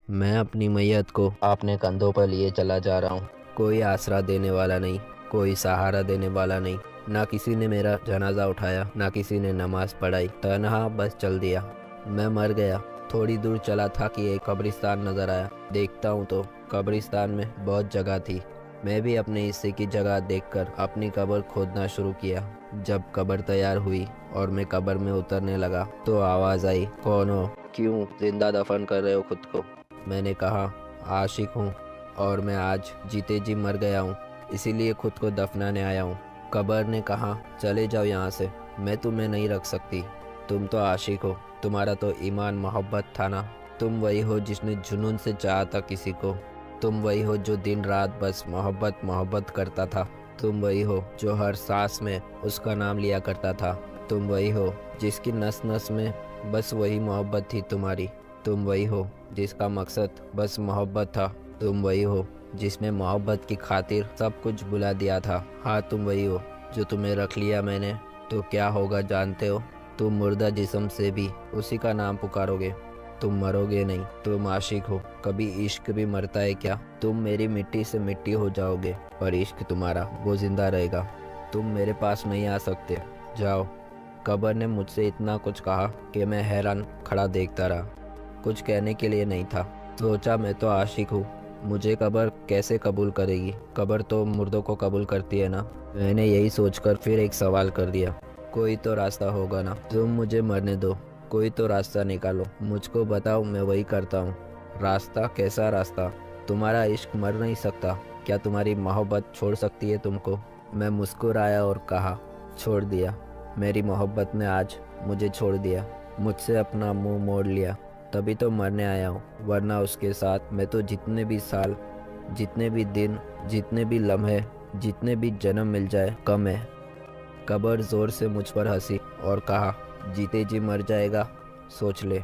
मैं अपनी मैयत को अपने कंधों पर लिए चला जा रहा हूँ। कोई आसरा देने वाला नहीं, कोई सहारा देने वाला नहीं। ना किसी ने मेरा जनाजा उठाया, ना किसी ने नमाज पढ़ाई। तन्हा बस चल दिया। मैं मर गया। थोड़ी दूर चला था कि एक कब्रिस्तान नज़र आया। देखता हूँ तो कब्रिस्तान में बहुत जगह थी। मैं भी अपने हिस्से की जगह देखकर अपनी कब्र खोदना शुरू किया। जब कब्र तैयार हुई और मैं कब्र में उतरने लगा तो आवाज़ आई, कौन हो? क्यों जिंदा दफन कर रहे हो खुद को? मैंने कहा, आशिक हूँ और मैं आज जीते जी मर गया हूँ, इसीलिए खुद को दफनाने आया हूँ। कब्र ने कहा, चले जाओ यहाँ से, मैं तुम्हें नहीं रख सकती। तुम तो आशिक हो, तुम्हारा तो ईमान मोहब्बत था ना। तुम वही हो जिसने जुनून से चाहा था किसी को। तुम वही हो जो दिन रात बस मोहब्बत मोहब्बत करता था। तुम वही हो जो हर सांस में उसका नाम लिया करता था। तुम वही हो जिसकी नस नस में बस वही मोहब्बत थी तुम्हारी। तुम वही हो जिसका मकसद बस मोहब्बत था। तुम वही हो जिसने मोहब्बत की खातिर सब कुछ भुला दिया था। हाँ, तुम वही हो जो तुम्हें रख लिया मैंने तो क्या होगा जानते हो? तुम मुर्दा जिस्म से भी उसी का नाम पुकारोगे। तुम मरोगे नहीं, तुम आशिक हो। कभी इश्क भी मरता है क्या? तुम मेरी मिट्टी से मिट्टी हो जाओगे पर इश्क तुम्हारा वो जिंदा रहेगा। तुम मेरे पास नहीं आ सकते, जाओ। कब्र ने मुझसे इतना कुछ कहा कि मैं हैरान खड़ा देखता रहा। कुछ कहने के लिए नहीं था। सोचा, मैं तो आशिक हूँ, मुझे कब्र कैसे कबूल करेगी? कब्र तो मुर्दों को कबूल करती है ना। मैंने यही सोचकर फिर एक सवाल कर दिया, कोई तो रास्ता होगा ना। तुम मुझे मरने दो, कोई तो रास्ता निकालो, मुझको बताओ, मैं वही करता हूँ। रास्ता? कैसा रास्ता? तुम्हारा इश्क मर नहीं सकता क्या? तुम्हारी मोहब्बत छोड़ सकती है तुमको? मैं मुस्कुराया और कहा, छोड़ दिया। मेरी मोहब्बत ने आज मुझे छोड़ दिया, मुझसे अपना मुंह मोड़ लिया। तभी तो मरने आया हूँ, वरना उसके साथ मैं तो जितने भी साल, जितने भी दिन, जितने भी लम्हे, जितने भी जन्म मिल जाए कम है। कब्र जोर से मुझ पर हंसी और कहा, जीते जी मर जाएगा, सोच ले।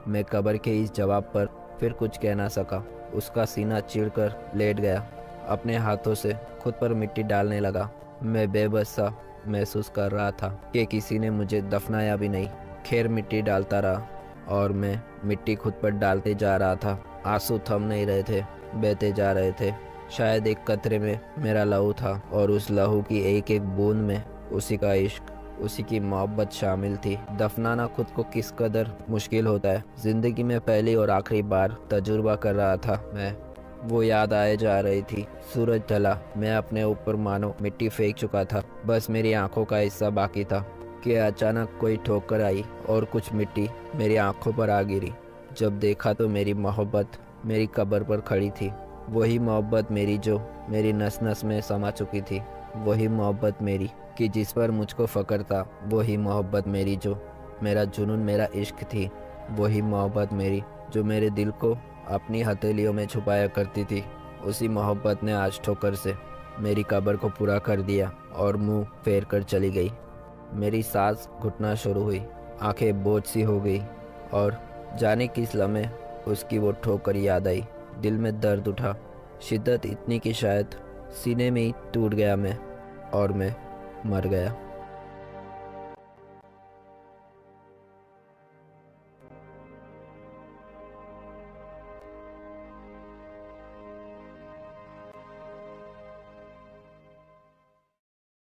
मैं कब्र के इस जवाब पर फिर कुछ कह ना सका। उसका सीना चीरकर लेट गया, अपने हाथों से खुद पर मिट्टी डालने लगा। मैं बेबस सा महसूस कर रहा था कि किसी ने मुझे दफनाया भी नहीं। खैर, मिट्टी डालता रहा और मैं मिट्टी खुद पर डालते जा रहा था। आंसू थम नहीं रहे थे, बहते जा रहे थे। शायद एक कतरे में मेरा लहू था और उस लहू की एक एक बूंद में उसी का इश्क, उसी की मोहब्बत शामिल थी। दफनाना खुद को किस कदर मुश्किल होता है, जिंदगी में पहली और आखिरी बार तजुर्बा कर रहा था मैं। वो याद आए जा रही थी। सूरज ढला, मैं अपने ऊपर मानो मिट्टी फेंक चुका था, बस मेरी आंखों का हिस्सा बाकी था कि अचानक कोई ठोकर आई और कुछ मिट्टी मेरी आंखों पर आ गिरी। जब देखा तो मेरी मोहब्बत मेरी कब्र पर खड़ी थी। वही मोहब्बत मेरी जो मेरी नस नस में समा चुकी थी। वही मोहब्बत मेरी कि जिस पर मुझको फ़क्र था। वही मोहब्बत मेरी जो मेरा जुनून, मेरा इश्क थी। वही मोहब्बत मेरी जो मेरे दिल को अपनी हथेलियों में छुपाया करती थी। उसी मोहब्बत ने आज ठोकर से मेरी कब्र को पूरा कर दिया और मुंह फेर कर चली गई। मेरी सांस घुटना शुरू हुई, आंखें बोझ सी हो गई और जाने किस लम्हे उसकी वो ठोकर याद आई। दिल में दर्द उठा, शिद्दत इतनी कि शायद सीने में ही टूट गया मैं और मैं मर गया।